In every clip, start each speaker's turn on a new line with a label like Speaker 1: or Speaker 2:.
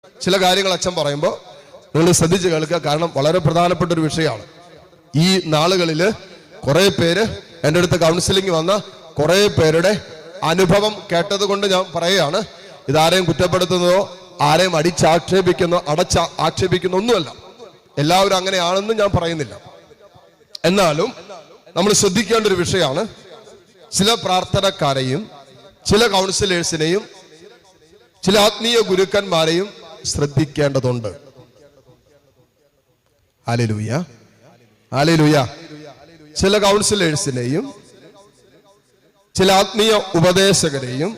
Speaker 1: ചില കാര്യങ്ങൾ അച്ഛൻ പറയുമ്പോൾ നിങ്ങൾ ശ്രദ്ധിച്ച് കേൾക്കുക. കാരണം വളരെ പ്രധാനപ്പെട്ട ഒരു വിഷയമാണ്. ഈ നാളുകളിൽ കുറെ പേര് എൻ്റെ അടുത്ത് കൗൺസിലിംഗ് വന്ന കുറെ പേരുടെ അനുഭവം കേട്ടത് കൊണ്ട് ഞാൻ പറയുകയാണ്. ഇതാരെയും കുറ്റപ്പെടുത്തുന്നതോ ആരെയും ആക്ഷേപിക്കുന്ന ഒന്നുമല്ല. എല്ലാവരും അങ്ങനെയാണെന്ന് ഞാൻ പറയുന്നില്ല. എന്നാലും നമ്മൾ ശ്രദ്ധിക്കേണ്ട ഒരു വിഷയമാണ്. ചില പ്രാർത്ഥനക്കാരെയും ചില കൗൺസിലേഴ്സിനെയും ചില ആത്മീയ ഗുരുക്കന്മാരെയും ശ്രദ്ധിക്കേണ്ടതുണ്ട്. Hallelujah, hallelujah. ചില കൗൺസിലേഴ്സിനെയും ചില ആത്മീയ ഉപദേശകരെയും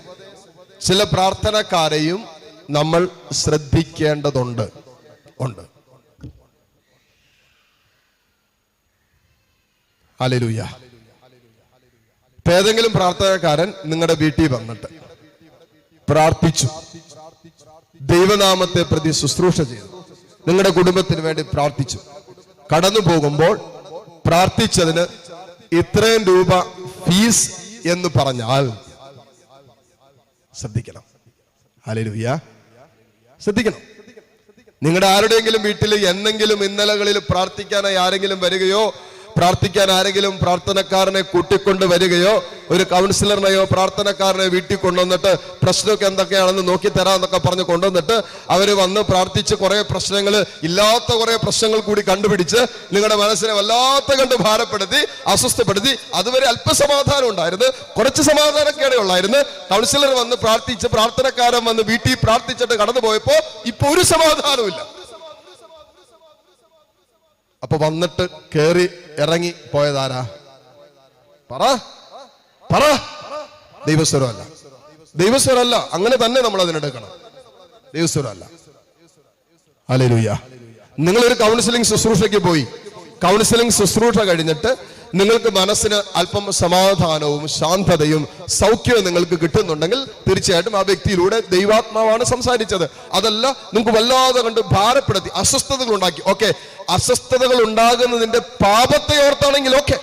Speaker 1: ചില പ്രാർത്ഥനക്കാരെയും നമ്മൾ ശ്രദ്ധിക്കേണ്ടതുണ്ട്. ഹല്ലേലൂയ. ഏതെങ്കിലും പ്രാർത്ഥനക്കാരൻ നിങ്ങളുടെ വീട്ടിൽ വന്നിട്ട് പ്രാർത്ഥിച്ചു, ദൈവനാമത്തെ പ്രതി ശുശ്രൂഷ ചെയ്തു, നിങ്ങളുടെ കുടുംബത്തിന് വേണ്ടി പ്രാർത്ഥിച്ചു, കടന്നു പോകുമ്പോൾ പ്രാർത്ഥിച്ചതിന് ഇത്രയും രൂപ ഫീസ് എന്ന് പറഞ്ഞാൽ ശ്രദ്ധിക്കണം. ഹല്ലേലൂയ, ശ്രദ്ധിക്കണം. നിങ്ങളുടെ ആരുടെയെങ്കിലും വീട്ടിൽ എന്തെങ്കിലും ഇന്നലകളിൽ പ്രാർത്ഥിക്കാനായി ആരെങ്കിലും വരികയോ പ്രാർത്ഥിക്കാൻ ആരെങ്കിലും പ്രാർത്ഥനക്കാരനെ കൂട്ടിക്കൊണ്ട് വരികയോ ഒരു കൗൺസിലറിനെയോ പ്രാർത്ഥനക്കാരനെ വീട്ടിൽ കൊണ്ടുവന്നിട്ട് പ്രശ്നമൊക്കെ എന്തൊക്കെയാണെന്ന് നോക്കി തരാന്നൊക്കെ പറഞ്ഞ് കൊണ്ടുവന്നിട്ട് അവര് വന്ന് പ്രാർത്ഥിച്ച് കുറെ പ്രശ്നങ്ങൾ ഇല്ലാത്ത കുറെ പ്രശ്നങ്ങൾ കൂടി കണ്ടുപിടിച്ച് നിങ്ങളുടെ മനസ്സിനെ വല്ലാത്ത കണ്ട് ഭാരപ്പെടുത്തി അസ്വസ്ഥപ്പെടുത്തി. അതുവരെ അല്പസമാധാനം ഉണ്ടായിരുന്നു, കുറച്ച് സമാധാനക്കേടെ ഉള്ളായിരുന്നു. കൗൺസിലർ വന്ന് പ്രാർത്ഥിച്ച് പ്രാർത്ഥനക്കാരൻ വന്ന് വീട്ടിൽ പ്രാർത്ഥിച്ചിട്ട് കടന്നു പോയപ്പോ ഇപ്പൊ ഒരു സമാധാനവും ഇല്ല. അപ്പൊ വന്നിട്ട് കേറി ഇറങ്ങി പോയതാരാ? പറ. ദൈവസ്വരമല്ല, ദൈവസ്വരമല്ല. അങ്ങനെ തന്നെ നമ്മൾ അതിനെടുക്കണം. ദൈവസ്വരമല്ല. ഹല്ലേലൂയ. നിങ്ങളൊരു കൗൺസിലിംഗ് ശുശ്രൂഷയ്ക്ക് പോയി, കൗൺസിലിംഗ് ശുശ്രൂഷ കഴിഞ്ഞിട്ട് നിങ്ങൾക്ക് മനസ്സിന് അല്പം സമാധാനവും ശാന്തതയും സൗഖ്യവും നിങ്ങൾക്ക് കിട്ടുന്നുണ്ടെങ്കിൽ തീർച്ചയായിട്ടും ആ വ്യക്തിയിലൂടെ ദൈവാത്മാവാണ് സംസാരിച്ചത്. അതല്ല നിങ്ങൾക്ക് വല്ലാതെ കണ്ട് ഭാരപ്പെടുത്തി അസ്വസ്ഥതകൾ ഉണ്ടാക്കി. ഓക്കെ, അസ്വസ്ഥതകൾ ഉണ്ടാകുന്നതിന്റെ പാപത്തെ ഓർത്താണെങ്കിൽ ഓക്കെ,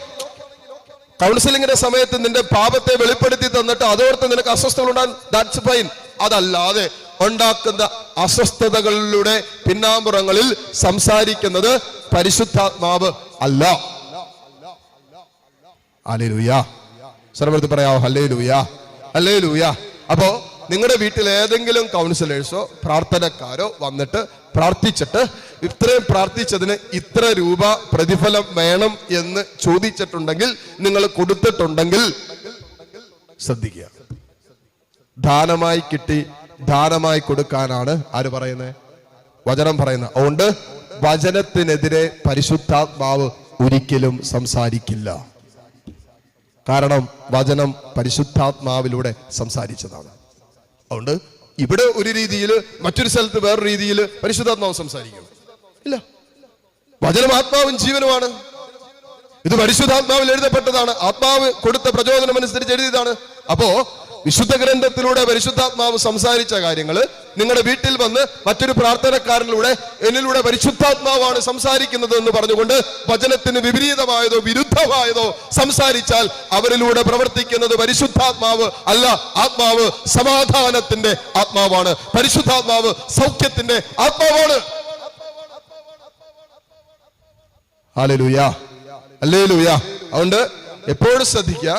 Speaker 1: കൗൺസിലിംഗിന്റെ സമയത്ത് നിന്റെ പാപത്തെ വെളിപ്പെടുത്തി തന്നിട്ട് അതോർത്ത് നിനക്ക് അസ്വസ്ഥതകൾ ഉണ്ടാകും, ദാറ്റ്സ് ഫൈൻ. അതല്ലാതെ ഉണ്ടാക്കുന്ന അസ്വസ്ഥതകളിലൂടെ പിന്നാമ്പുറങ്ങളിൽ സംസാരിക്കുന്നത് പരിശുദ്ധാത്മാവ് അല്ല. ഹല്ലേലൂയ. സർവ്വത്ത് പറയാവോ ഹല്ലേലൂയ, ഹല്ലേലൂയ. അപ്പോ നിങ്ങളുടെ വീട്ടിൽ ഏതെങ്കിലും കൗൺസിലേഴ്സോ പ്രാർത്ഥനക്കാരോ വന്നിട്ട് പ്രാർത്ഥിച്ചിട്ട് ഇത്രയും പ്രാർത്ഥിച്ചതിന് ഇത്ര രൂപ പ്രതിഫലം വേണം എന്ന് ചോദിച്ചിട്ടുണ്ടെങ്കിൽ, നിങ്ങൾ കൊടുത്തിട്ടുണ്ടെങ്കിൽ ശ്രദ്ധിക്കുക. ദാനമായി കിട്ടി ദാനമായി കൊടുക്കാനാണ് ആര് പറയുന്നത്? വചനം പറയുന്നത്. അതുകൊണ്ട് വചനത്തിനെതിരെ പരിശുദ്ധാത്മാവ് ഒരിക്കലും സംസാരിക്കില്ല. കാരണം വചനം പരിശുദ്ധാത്മാവിലൂടെ സംസാരിച്ചതാണ്. അതുകൊണ്ട് ഇവിടെ ഒരു രീതിയിൽ, മറ്റൊരു സ്ഥലത്ത് വേറൊരു രീതിയിൽ പരിശുദ്ധാത്മാവ് സംസാരിക്കും ഇല്ല. വചനം ആത്മാവും ജീവനുമാണ്. ഇത് പരിശുദ്ധാത്മാവിൽ എഴുതപ്പെട്ടതാണ്. ആത്മാവ് കൊടുത്ത പ്രചോദനം അനുസരിച്ച് എഴുതിയതാണ്. അപ്പോ വിശുദ്ധ ഗ്രന്ഥത്തിലൂടെ പരിശുദ്ധാത്മാവ് സംസാരിച്ച കാര്യങ്ങൾ നിങ്ങളുടെ വീട്ടിൽ വന്ന് മറ്റൊരു പ്രാർത്ഥനക്കാരനിലൂടെ എന്നിലൂടെ പരിശുദ്ധാത്മാവാണ് സംസാരിക്കുന്നത് എന്ന് പറഞ്ഞുകൊണ്ട് വചനത്തിന് വിപരീതമായതോ വിരുദ്ധമായതോ സംസാരിച്ചാൽ അവരിലൂടെ പ്രവർത്തിക്കുന്നത് പരിശുദ്ധാത്മാവ് അല്ല. ആത്മാവ് സമാധാനത്തിന്റെ ആത്മാവാണ്. പരിശുദ്ധാത്മാവ് സൗഖ്യത്തിന്റെ ആത്മാവാണ്. Hallelujah, hallelujah. അതുകൊണ്ട് എപ്പോഴും ശ്രദ്ധിക്കുക.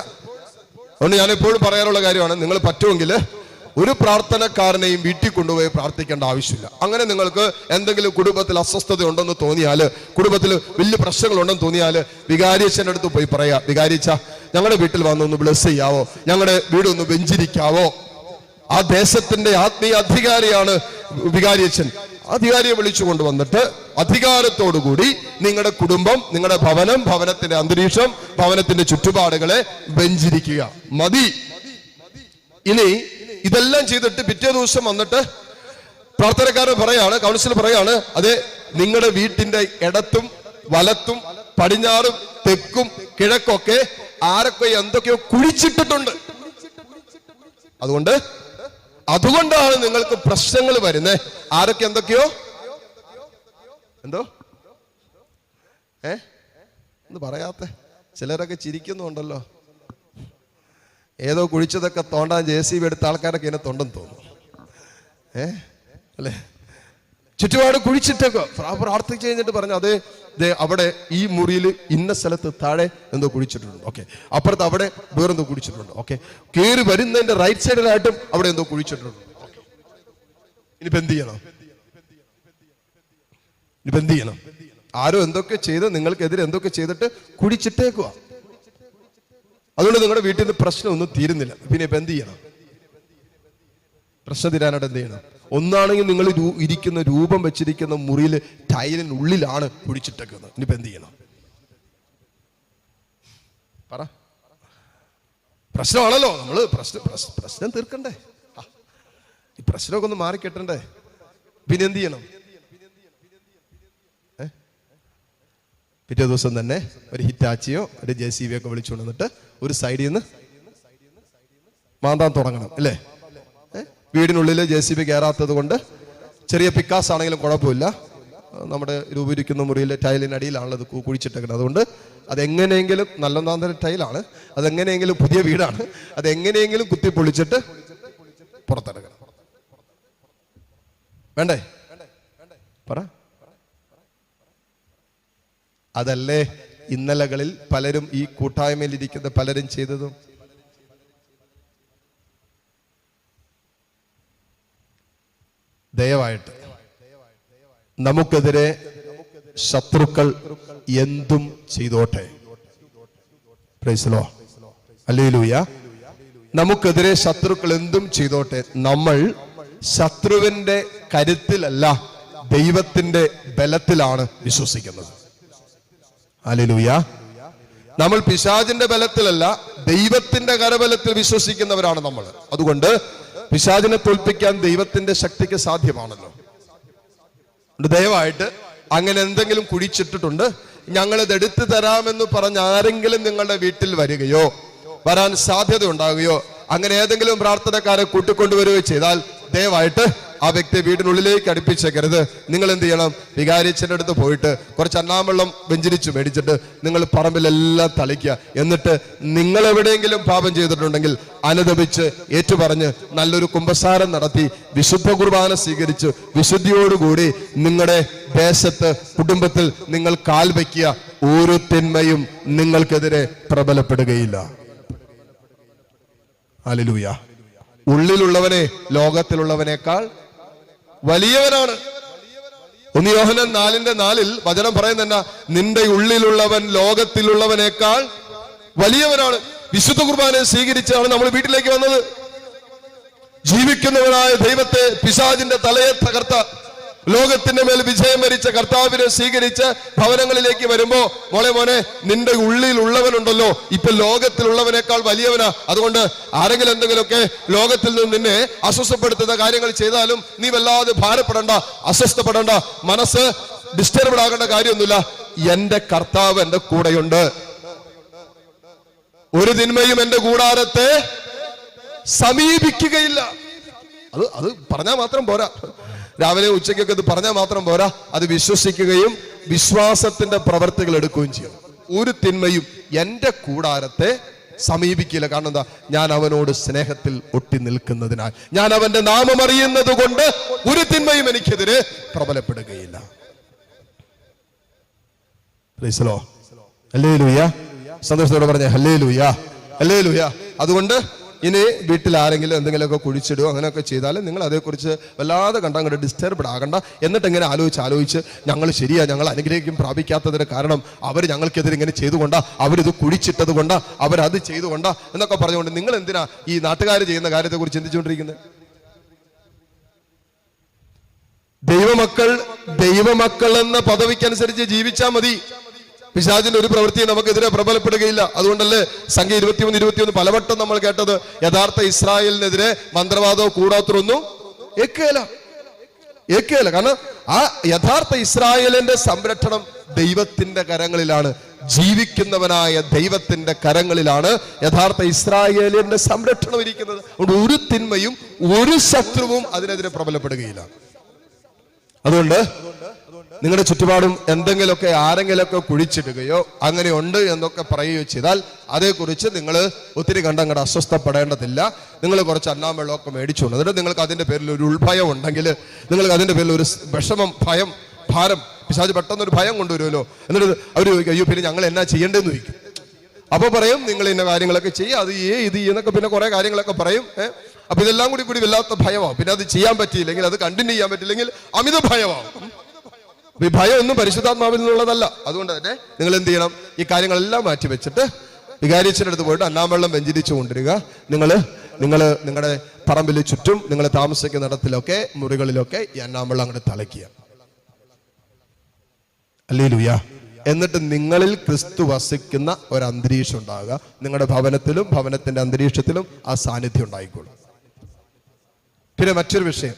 Speaker 1: അതുകൊണ്ട് ഞാൻ എപ്പോഴും പറയാനുള്ള കാര്യമാണ്, നിങ്ങൾ പറ്റുമെങ്കിൽ ഒരു പ്രാർത്ഥനക്കാരനെയും വീട്ടിൽ കൊണ്ടുപോയി പ്രാർത്ഥിക്കേണ്ട ആവശ്യമില്ല. അങ്ങനെ നിങ്ങൾക്ക് എന്തെങ്കിലും കുടുംബത്തിൽ അസ്വസ്ഥത ഉണ്ടെന്ന് തോന്നിയാൽ, കുടുംബത്തിൽ വലിയ പ്രശ്നങ്ങളുണ്ടെന്ന് തോന്നിയാൽ വികാരിയച്ഛൻ്റെ അടുത്ത് പോയി പറയാ, വികാരിച്ച ഞങ്ങളുടെ വീട്ടിൽ വന്നൊന്ന് ബ്ലെസ് ചെയ്യാവോ, ഞങ്ങളുടെ വീടൊന്ന് വെഞ്ചിരിക്കാവോ. ആ ദേശത്തിന്റെ ആത്മീയ അധികാരിയാണ് വികാരിയച്ഛൻ. അധികാരിയെ വിളിച്ചു കൊണ്ടുവന്നിട്ട് അധികാരത്തോടുകൂടി നിങ്ങളുടെ കുടുംബം, നിങ്ങളുടെ ഭവനം, ഭവനത്തിന്റെ അന്തരീക്ഷം, ഭവനത്തിന്റെ ചുറ്റുപാടുകളെ വെഞ്ചിരിക്കുക മതി. ഇനി ഇതെല്ലാം ചെയ്തിട്ട് പിറ്റേ ദിവസം വന്നിട്ട് പ്രാർത്ഥനക്കാരൻ പറയാണ്, കൗൺസിലർ പറയാണ്, അതെ നിങ്ങളുടെ വീട്ടിന്റെ ഇടത്തും വലത്തും പടിഞ്ഞാറും തെക്കും കിഴക്കൊക്കെ ആരൊക്കെ എന്തൊക്കെയോ കുഴിച്ചിട്ടിട്ടുണ്ട്. അതുകൊണ്ടാണ് നിങ്ങൾക്ക് പ്രശ്നങ്ങൾ വരുന്നത്. ആരൊക്കെ എന്തൊക്കെയോ എന്തോ എന്ന് പറയാത്ത ചിലരൊക്കെ ചിരിക്കുന്നുണ്ടല്ലോ. ഏതോ കുഴിച്ചതൊക്കെ തോണ്ടാൻ JCB എടുത്ത ആൾക്കാരൊക്കെ ഇതിനെ തൊണ്ടെന്ന് തോന്നുന്നു. അല്ലേ? ചുറ്റുപാട് കുഴിച്ചിട്ടേക്കോ. പ്രാർത്ഥിച്ചു കഴിഞ്ഞിട്ട് പറഞ്ഞു, അതെ അവിടെ ഈ മുറിയിൽ ഇന്ന സ്ഥലത്ത് താഴെ എന്തോ കുഴിച്ചിട്ടുണ്ട്. ഓക്കെ, അപ്പുറത്ത് അവിടെ വേറെന്തോ കുഴിച്ചിട്ടുണ്ട്. ഓക്കെ, കയറി വരുന്നതിന്റെ റൈറ്റ് സൈഡിലായിട്ടും അവിടെ എന്തോ കുഴിച്ചിട്ടുണ്ട്. ഇനിയിപ്പോ എന്ത് ചെയ്യണം? ആരോ എന്തൊക്കെ ചെയ്ത് നിങ്ങൾക്കെതിരെ എന്തൊക്കെ ചെയ്തിട്ട് കുഴിച്ചിട്ടേക്കുക. അതുകൊണ്ട് നിങ്ങളുടെ വീട്ടിൽ നിന്ന് പ്രശ്നമൊന്നും തീരുന്നില്ല. പിന്നെ ഇപ്പൊ എന്ത് ചെയ്യണം? പ്രശ്നം തീരാനായിട്ട് എന്ത് ചെയ്യണം? ഒന്നാണെങ്കിൽ നിങ്ങൾ ഇരിക്കുന്ന രൂപം വെച്ചിരിക്കുന്ന മുറിയിൽ ടൈലിനുള്ളിലാണ് കുഴിച്ചിട്ടേക്കുന്നത്. ഇനിയിപ്പോ എന്ത് ചെയ്യണം? പറ. പ്രശ്നമാണല്ലോ. നമ്മള് പ്രശ്നം തീർക്കണ്ടേ? ഈ പ്രശ്നമൊക്കെ ഒന്ന് മാറിക്കെട്ടണ്ടേ? പിന്നെ എന്ത് ചെയ്യണം? പിറ്റേ ദിവസം തന്നെ ഒരു ഹിറ്റാച്ചിയോ ഒരു JCB ഒക്കെ വിളിച്ചുകൊണ്ട് വന്നിട്ട് ഒരു സൈഡിൽ നിന്ന് മാന്താൻ തുടങ്ങണം അല്ലേ? വീടിനുള്ളിൽ JCB കയറാത്തത് കൊണ്ട് ചെറിയ പിക്കാസ് ആണെങ്കിലും കുഴപ്പമില്ല. നമ്മുടെ രൂപീകരിക്കുന്ന മുറിയിലെ ടൈലിനടിയിലാണല്ലോ അത് കുഴിച്ചിട്ടേക്കുന്നത്. അതുകൊണ്ട് അതെങ്ങനെയെങ്കിലും നല്ലൊന്നാം ടൈലാണ്, അതെങ്ങനെയെങ്കിലും പുതിയ വീടാണ്, അതെങ്ങനെയെങ്കിലും കുത്തി പൊളിച്ചിട്ട് പുറത്തെടുക്കണം. വേണ്ടേ? പറ. അതല്ലേ ഇന്നലകളിൽ പലരും ഈ കൂട്ടായ്മയിൽ ഇരിക്കുന്ന പലരും ചെയ്തതും. ദയവായിട്ട് നമുക്കെതിരെ ശത്രുക്കൾ എന്തും ചെയ്തോട്ടെ. Price the Lord. ഹല്ലേലൂയ. നമുക്കെതിരെ ശത്രുക്കൾ എന്തും ചെയ്തോട്ടെ. നമ്മൾ ശത്രുവിന്റെ കരുത്തിലല്ല, ദൈവത്തിന്റെ ബലത്തിലാണ് വിശ്വസിക്കുന്നത്. ഹല്ലേലൂയ. നമ്മൾ പിശാചിന്റെ ബലത്തിലല്ല, ദൈവത്തിന്റെ കരബലത്തിൽ വിശ്വസിക്കുന്നവരാണ് നമ്മൾ. അതുകൊണ്ട് പിശാചിനെ തോൽപ്പിക്കാൻ ദൈവത്തിന്റെ ശക്തിക്ക് സാധ്യമാണല്ലോ. ദയവായിട്ട് അങ്ങനെ എന്തെങ്കിലും കുഴിച്ചിട്ടിട്ടുണ്ട്, ഞങ്ങളിത് എടുത്തു തരാമെന്ന് പറഞ്ഞ് ആരെങ്കിലും നിങ്ങളുടെ വീട്ടിൽ വരികയോ വരാൻ സാധ്യത ഉണ്ടാകുകയോ അങ്ങനെ ഏതെങ്കിലും പ്രാർത്ഥനക്കാരെ കൂട്ടിക്കൊണ്ടുവരികയോ ചെയ്താൽ ദയവായിട്ട് ആ വ്യക്തിയെ വീടിനുള്ളിലേക്ക് അടുപ്പിച്ചേക്കരുത്. നിങ്ങൾ എന്ത് ചെയ്യണം? വികാരിച്ചന്റെ അടുത്ത് പോയിട്ട് കുറച്ച് അന്നാമ്പള്ളം വെഞ്ചരിച്ച് മേടിച്ചിട്ട് നിങ്ങൾ പറമ്പിലെല്ലാം തളിക്കുക. എന്നിട്ട് നിങ്ങൾ എവിടെയെങ്കിലും പാപം ചെയ്തിട്ടുണ്ടെങ്കിൽ അനുദപിച്ച് ഏറ്റുപറഞ്ഞ് നല്ലൊരു കുമ്പസാരം നടത്തി വിശുദ്ധ കുർബാന സ്വീകരിച്ച് വിശുദ്ധിയോടുകൂടി നിങ്ങളുടെ ദേശത്ത് കുടുംബത്തിൽ നിങ്ങൾ കാൽ വയ്ക്കുക. ഒരു തിന്മയും നിങ്ങൾക്കെതിരെ പ്രബലപ്പെടുകയില്ല. ഹല്ലേലൂയ. ഉള്ളിലുള്ളവനെ ലോകത്തിലുള്ളവനേക്കാൾ വലിയവനാണ്. 1 യോഹന്നാൻ 4:4 വചനം പറയുന്ന, നിന്റെ ഉള്ളിലുള്ളവൻ ലോകത്തിലുള്ളവനേക്കാൾ വലിയവനാണ്. വിശുദ്ധ കുർബാന സ്വീകരിച്ചാണ് നമ്മൾ വീട്ടിലേക്ക് വന്നത്. ജീവിക്കുന്നവനായ ദൈവത്തെ പിശാചിന്റെ തലയെ തകർത്ത, ലോകത്തിന്റെ മേൽ വിജയം വരിച്ച കർത്താവിനെ സ്വീകരിച്ച് ഭവനങ്ങളിലേക്ക് വരുമ്പോ, മോനെ നിന്റെ ഉള്ളിലുള്ളവനുണ്ടല്ലോ ഇപ്പൊ ലോകത്തിലുള്ളവനേക്കാൾ വലിയവനാ. അതുകൊണ്ട് ആരെങ്കിലും എന്തെങ്കിലുമൊക്കെ ലോകത്തിൽ നിന്ന് നിന്നെ അസ്വസ്ഥപ്പെടുത്തുന്ന കാര്യങ്ങൾ ചെയ്താലും നീ വല്ലാതെ ഭാരപ്പെടണ്ട, അസ്വസ്ഥപ്പെടണ്ട, മനസ്സ് ഡിസ്റ്റർബ്ഡ് ആകേണ്ട കാര്യമൊന്നുമില്ല. എന്റെ കർത്താവ് എന്റെ കൂടെയുണ്ട്. ഒരു തിന്മയും എന്റെ കൂടാരത്തെ സമീപിക്കുകയില്ല. അത് പറഞ്ഞാൽ മാത്രം പോരാ. രാവിലെ ഉച്ചയ്ക്കൊക്കെ ഇത് പറഞ്ഞാൽ മാത്രം പോരാ, അത് വിശ്വസിക്കുകയും വിശ്വാസത്തിന്റെ പ്രവർത്തികൾ എടുക്കുകയും ചെയ്യും. ഒരു തിന്മയും എന്റെ കൂടാരത്തെ സമീപിക്കില്ല. കാരണം എന്താ? ഞാൻ അവനോട് സ്നേഹത്തിൽ ഒട്ടി നിൽക്കുന്നതിനാൽ, ഞാൻ അവന്റെ നാമം അറിയുന്നത് കൊണ്ട് ഒരു തിന്മയും എനിക്കെതിരെ പ്രബലപ്പെടുകയില്ല. Praise the Lord. ഹല്ലേലൂയ. സന്തോഷത്തോടെ പറഞ്ഞേ ഹല്ലേലൂയ, ഹല്ലേലൂയ. അതുകൊണ്ട് ഇനി വീട്ടിൽ ആരെങ്കിലും എന്തെങ്കിലുമൊക്കെ കുഴിച്ചിടുക അങ്ങനെയൊക്കെ ചെയ്താൽ നിങ്ങൾ അതേക്കുറിച്ച് വല്ലാതെ അങ്ങോട്ട് ഡിസ്റ്റർബ്ഡ് ആകണ്ട. എന്നിട്ട് ഇങ്ങനെ ആലോചിച്ച് ഞങ്ങൾ ശരിയാ, ഞങ്ങൾ അനുഗ്രഹിക്കും പ്രാപിക്കാത്തതിന് കാരണം അവർ ഞങ്ങൾക്കെതിരെ ഇങ്ങനെ ചെയ്തുകൊണ്ടാ, അവരിത് കുഴിച്ചിട്ടത് കൊണ്ടാ, അവരത് ചെയ്തുകൊണ്ടാ എന്നൊക്കെ പറഞ്ഞുകൊണ്ട് നിങ്ങൾ എന്തിനാ ഈ നാട്ടുകാർ ചെയ്യുന്ന കാര്യത്തെക്കുറിച്ച് ചിന്തിച്ചുകൊണ്ടിരിക്കുന്നത്? ദൈവമക്കൾ എന്ന പദവിക്കനുസരിച്ച് ജീവിച്ചാൽ മതി. പിശാചിന്റെ ഒരു പ്രവൃത്തി നമുക്കെതിരെ പ്രബലപ്പെടുകയില്ല. അതുകൊണ്ടല്ലേ സംഖ്യ 21:21 പലവട്ടം നമ്മൾ കേട്ടത്, യഥാർത്ഥ ഇസ്രായേലിനെതിരെ മന്ത്രവാദമോ കൂടാത്തതൊന്നും ഏക്കേല. കാരണം ആ യഥാർത്ഥ ഇസ്രായേലിന്റെ സംരക്ഷണം ദൈവത്തിന്റെ കരങ്ങളിലാണ്. ജീവിക്കുന്നവനായ ദൈവത്തിന്റെ കരങ്ങളിലാണ് യഥാർത്ഥ ഇസ്രായേലിന്റെ സംരക്ഷണം ഇരിക്കുന്നത്. അതുകൊണ്ട് ഒരു തിന്മയും ഒരു ശത്രുവും അതിനെതിരെ പ്രബലപ്പെടുകയില്ല. അതുകൊണ്ട് നിങ്ങളുടെ ചുറ്റുപാടും എന്തെങ്കിലുമൊക്കെ ആരെങ്കിലുമൊക്കെ കുഴിച്ചിടുകയോ അങ്ങനെ ഉണ്ട് എന്നൊക്കെ പറയുകയോ ചെയ്താൽ അതേക്കുറിച്ച് നിങ്ങൾ ഒത്തിരി കണ്ടങ്ങടെ അസ്വസ്ഥപ്പെടേണ്ടതില്ല. നിങ്ങൾ കുറച്ച് അന്നാം വെള്ളമൊക്കെ മേടിച്ചുകൊണ്ട് എന്നിട്ട് നിങ്ങൾക്ക് അതിൻ്റെ പേരിൽ ഒരു ഉൾഭയം ഉണ്ടെങ്കിൽ, നിങ്ങൾക്ക് അതിൻ്റെ പേരിൽ ഒരു വിഷമം, ഭയം, ഭാരം, പിശാച് പെട്ടെന്നൊരു ഭയം കൊണ്ടുവരുമല്ലോ. എന്നിട്ട് അവർ ചോദിക്കും, അയ്യോ പിന്നെ ഞങ്ങൾ എന്നാ ചെയ്യേണ്ടതെന്ന് ചോദിക്കും. അപ്പോൾ പറയും നിങ്ങൾ ഇന്ന കാര്യങ്ങളൊക്കെ ചെയ്യുക, അത് ഇത് എന്നൊക്കെ പിന്നെ കുറേ കാര്യങ്ങളൊക്കെ പറയും. അപ്പൊ ഇതെല്ലാം കൂടി വല്ലാത്ത ഭയമാവും. പിന്നെ അത് ചെയ്യാൻ പറ്റിയില്ലെങ്കിൽ, അത് കണ്ടിന്യൂ ചെയ്യാൻ പറ്റില്ലെങ്കിൽ അമിത ഭയമാവും. ഈ ഭയം ഒന്നും പരിശുദ്ധാത്മാവിൽ നിന്നുള്ളതല്ല. അതുകൊണ്ട് തന്നെ നിങ്ങൾ എന്ത് ചെയ്യണം? ഈ കാര്യങ്ങളെല്ലാം മാറ്റി വെച്ചിട്ട് വികാരിച്ചൻ്റെ അടുത്ത് പോയിട്ട് അന്നാമ്പള്ളം വെഞ്ചരിച്ചു കൊണ്ടിരിക്കുക. നിങ്ങൾ നിങ്ങളുടെ പറമ്പിൽ ചുറ്റും നിങ്ങൾ താമസിക്കുന്ന ഇടത്തിലൊക്കെ മുറികളിലൊക്കെ ഈ അന്നാമ്പള്ളം അങ്ങോട്ട് തളയ്ക്കുക. ഹല്ലേലൂയ. എന്നിട്ട് നിങ്ങളിൽ ക്രിസ്തു വസിക്കുന്ന ഒരു അന്തരീക്ഷം ഉണ്ടാകുക. നിങ്ങളുടെ ഭവനത്തിലും ഭവനത്തിന്റെ അന്തരീക്ഷത്തിലും ആ സാന്നിധ്യം ഉണ്ടായിക്കോളും. പിന്നെ മറ്റൊരു വിഷയം,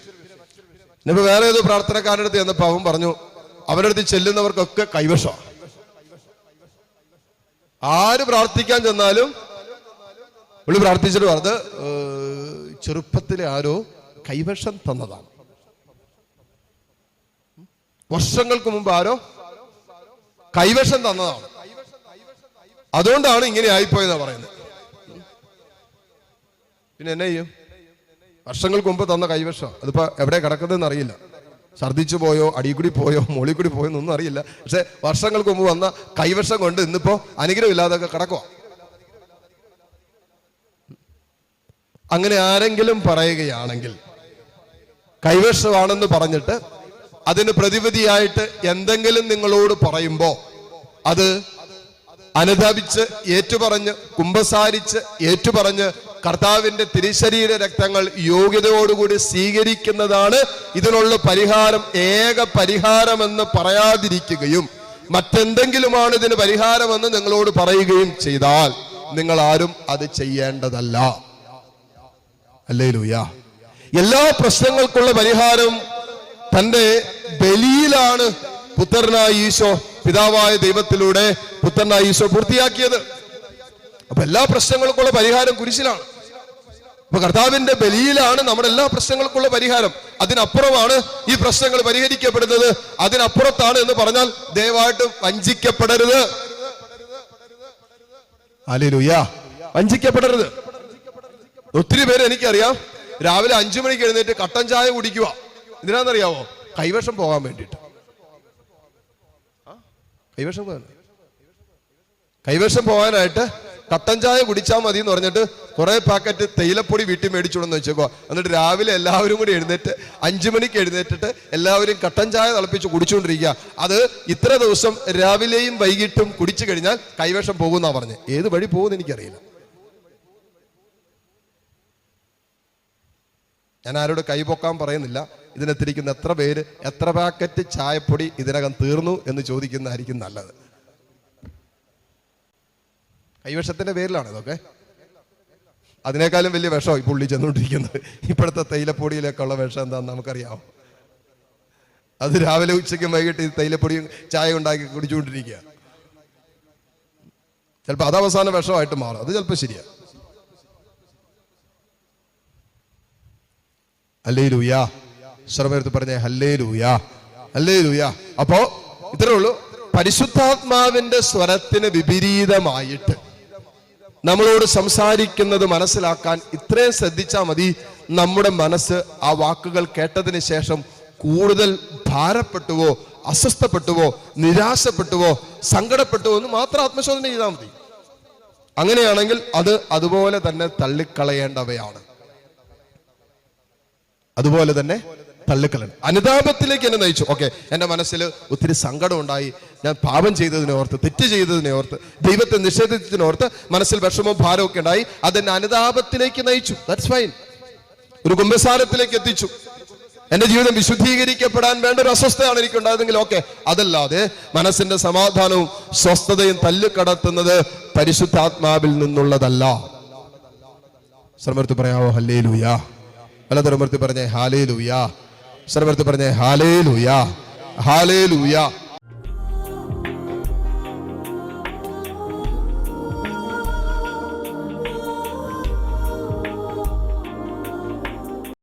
Speaker 1: ഇനിയിപ്പോ വേറെ ഏതോ പ്രാർത്ഥനക്കാരുടെ അടുത്ത് ചെന്നപ്പോൾ അവൻ പറഞ്ഞു, അവരുടെ അടുത്ത് ചെല്ലുന്നവർക്കൊക്കെ കൈവശം. ആര് പ്രാർത്ഥിക്കാൻ ചെന്നാലും പുള്ളി പ്രാർത്ഥിച്ചിട്ട് പറഞ്ഞത് ചെറുപ്പത്തിലെ ആരോ കൈവശം തന്നതാണ്. വർഷങ്ങൾക്ക് മുമ്പ് ആരോ കൈവശം തന്നതാണ്. അതുകൊണ്ടാണ് ഇങ്ങനെ ആയിപ്പോയെന്നാ പറയുന്നത്. പിന്നെ എന്നെ ചെയ്യും? വർഷങ്ങൾക്ക് മുമ്പ് തന്ന കൈവശം അതിപ്പോ എവിടെ കിടക്കുന്നതെന്ന് അറിയില്ല. ഛർദ്ദിച്ചു പോയോ, അടിയിൽ പോയോ, മോളിൽ കൂടി പോയോ എന്നൊന്നും അറിയില്ല. പക്ഷെ വർഷങ്ങൾക്ക് മുമ്പ് വന്ന കൈവശം കൊണ്ട് ഇന്നിപ്പോ അനുഗ്രഹം ഇല്ലാതൊക്കെ കിടക്കുക. അങ്ങനെ ആരെങ്കിലും പറയുകയാണെങ്കിൽ കൈവശമാണെന്ന് പറഞ്ഞിട്ട് അതിന് പ്രതിവിധിയായിട്ട് എന്തെങ്കിലും നിങ്ങളോട് പറയുമ്പോ അത് അനുതാപിച്ച് ഏറ്റുപറഞ്ഞ് കുമ്പസാരിച്ച് ഏറ്റുപറഞ്ഞ് കർത്താവിന്റെ തിരുശരീര രക്തങ്ങൾ യോഗ്യതയോടുകൂടി സ്വീകരിക്കുന്നതാണ് ഇതിനുള്ള പരിഹാരം. ഏക പരിഹാരമെന്ന് പറയാതിരിക്കുകയും മറ്റെന്തെങ്കിലുമാണ് ഇതിന് പരിഹാരമെന്ന് നിങ്ങളോട് പറയുകയും ചെയ്താൽ നിങ്ങൾ ആരും അത് ചെയ്യേണ്ടതല്ല. ഹല്ലേലൂയ. എല്ലാ പ്രശ്നങ്ങൾക്കുള്ള പരിഹാരം തന്റെ ബലിയിലാണ് പുത്രനായ ഈശോ, പിതാവായ ദൈവത്തിലൂടെ പുത്രനായ ഈശോ പൂർത്തിയാക്കിയത്. അപ്പൊ എല്ലാ പ്രശ്നങ്ങൾക്കുള്ള പരിഹാരം കുരിശിലാണ്. അപ്പൊ കർത്താവിന്റെ ബലിയിലാണ് നമ്മുടെ എല്ലാ പ്രശ്നങ്ങൾക്കുള്ള പരിഹാരം. അതിനപ്പുറമാണ് ഈ പ്രശ്നങ്ങൾ പരിഹരിക്കപ്പെടുന്നത്. അതിനപ്പുറത്താണ് എന്ന് പറഞ്ഞാൽ ദയവായിട്ട് വഞ്ചിക്കപ്പെടരുത്. ഹല്ലേലൂയ. വഞ്ചിക്കപ്പെടരുത്. ഒത്തിരി പേര് എനിക്കറിയാം രാവിലെ 5 മണിക്ക് എഴുന്നേറ്റ് കട്ടൻ ചായ കുടിക്കുക. എന്തിനാണെന്നറിയാവോ? കൈവശം പോകാൻ വേണ്ടിയിട്ട്. കൈവശം പോകാനായിട്ട് കട്ടൻ ചായ കുടിച്ചാൽ മതി എന്ന് പറഞ്ഞിട്ട് കുറെ പാക്കറ്റ് തേയിലപ്പൊടി വീട്ടിൽ മേടിച്ചോണ്ടെന്ന് വെച്ചേക്കോ. എന്നിട്ട് രാവിലെ എല്ലാവരും കൂടി എഴുന്നേറ്റ് 5 മണിക്ക് എഴുന്നേറ്റിട്ട് എല്ലാവരും കട്ടൻ ചായ തിളപ്പിച്ച് കുടിച്ചുകൊണ്ടിരിക്കുക. അത് ഇത്ര ദിവസം രാവിലെയും വൈകിട്ടും കുടിച്ചു കഴിഞ്ഞാൽ കൈവശം പോകുന്നാ പറഞ്ഞ്. ഏത് വഴി പോകുമെന്ന് എനിക്കറിയില്ല. ഞാൻ ആരോട് കൈപൊക്കാൻ പറയുന്നില്ല. ഇതിനെത്തിരിക്കുന്ന എത്ര പേര് എത്ര പാക്കറ്റ് ചായപ്പൊടി ഇതിനകം തീർന്നു എന്ന് ചോദിക്കുന്നതായിരിക്കും നല്ലത്. കൈവശത്തിന്റെ പേരിലാണ് ഇതൊക്കെ. അതിനേക്കാളും വലിയ വിഷം ഈ പുള്ളി ചെന്നുകൊണ്ടിരിക്കുന്നത്. ഇപ്പോഴത്തെ തേയിലപ്പൊടിയിലൊക്കെ ഉള്ള വിഷം എന്താണെന്ന് നമുക്കറിയാമോ? അത് രാവിലെ ഉച്ചയ്ക്കും വൈകിട്ട് ഈ തേയിലപ്പൊടിയും ചായ ഉണ്ടാക്കി കുടിച്ചുകൊണ്ടിരിക്കുക. ചിലപ്പോൾ അത് അവസാന വിഷമായിട്ട് മാറും. അത് ചിലപ്പോൾ ശരിയാ. ഹല്ലേലൂയ. സർവ്വത്ത് പറഞ്ഞേ ഹല്ലേലൂയ, ഹല്ലേലൂയ. അപ്പോ ഇത്രേ ഉള്ളൂ. പരിശുദ്ധാത്മാവിന്റെ സ്വരത്തിന് വിപരീതമായിട്ട് നമ്മളോട് സംസാരിക്കുന്നത് മനസ്സിലാക്കാൻ ഇത്രയും ശ്രദ്ധിച്ചാൽ മതി. നമ്മുടെ മനസ്സ് ആ വാക്കുകൾ കേട്ടതിന് ശേഷം കൂടുതൽ ഭാരപ്പെട്ടുവോ, അസ്വസ്ഥപ്പെട്ടുവോ, നിരാശപ്പെട്ടുവോ, സങ്കടപ്പെട്ടുവോ എന്ന് മാത്രം ആത്മശോധന ചെയ്താൽ മതി. അങ്ങനെയാണെങ്കിൽ അത് അതുപോലെ തന്നെ തള്ളിക്കളയേണ്ടവയാണ്. അതുപോലെ തന്നെ തള്ളിക്കളയണം. അനുതാപത്തിലേക്ക് എന്നെ നയിച്ചു. ഓക്കെ, എൻ്റെ മനസ്സിൽ ഒത്തിരി സങ്കടം ഉണ്ടായി, ഞാൻ പാപം ചെയ്തതിനെ ഓർത്ത്, തെറ്റ് ചെയ്തതിനെ ഓർത്ത്, ദൈവത്തെ നിഷേധിച്ചതിനോർത്ത് മനസ്സിൽ വിഷമവും ഭാരവും ഒക്കെ ഉണ്ടായി. അതെന്നെ അനുതാപത്തിലേക്ക് നയിച്ചു. That's fine. ഒരു കുമ്പസാരത്തിലേക്ക് എത്തിച്ചു. എന്റെ ജീവിതം വിശുദ്ധീകരിക്കപ്പെടാൻ വേണ്ട ഒരു അസ്വസ്ഥയാണ് എനിക്കുണ്ടായതെങ്കിൽ ഓക്കെ. അതല്ലാതെ മനസ്സിന്റെ സമാധാനവും സ്വസ്ഥതയും തല്ലുകടത്തുന്നത് പരിശുദ്ധാത്മാവിൽ നിന്നുള്ളതല്ല. സർവ്വത്ത് പറയാവോ ഹല്ലേലൂയ? വലതുറമർത്തി പറഞ്ഞേ ഹാലേലൂയ. സർവ്വത്ത് പറഞ്ഞേ ഹാലേലൂയ, ഹാലേലൂയ.